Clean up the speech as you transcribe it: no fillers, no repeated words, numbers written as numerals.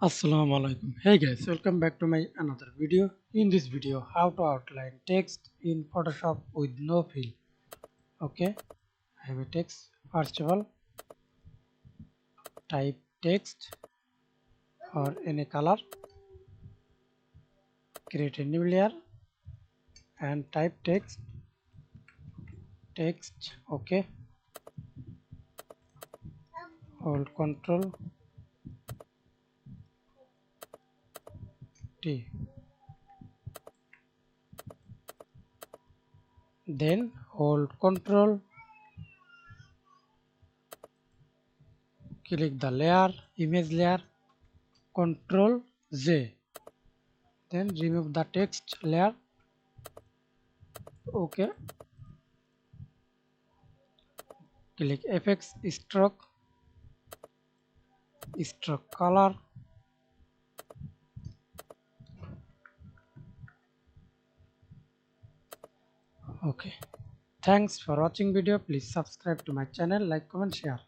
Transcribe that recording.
Assalamu alaikum. Hey guys, welcome back to my another video. In this video, how to outline text in Photoshop with no fill. Okay, I have a text. First of all, type text or any color, create a new layer and type text. Okay, hold Control T. Then hold Control, click the layer, image layer, Control J. Then remove the text layer. Okay, click FX stroke color. Okay, thanks for watching video. Please subscribe to my channel, like, comment, share.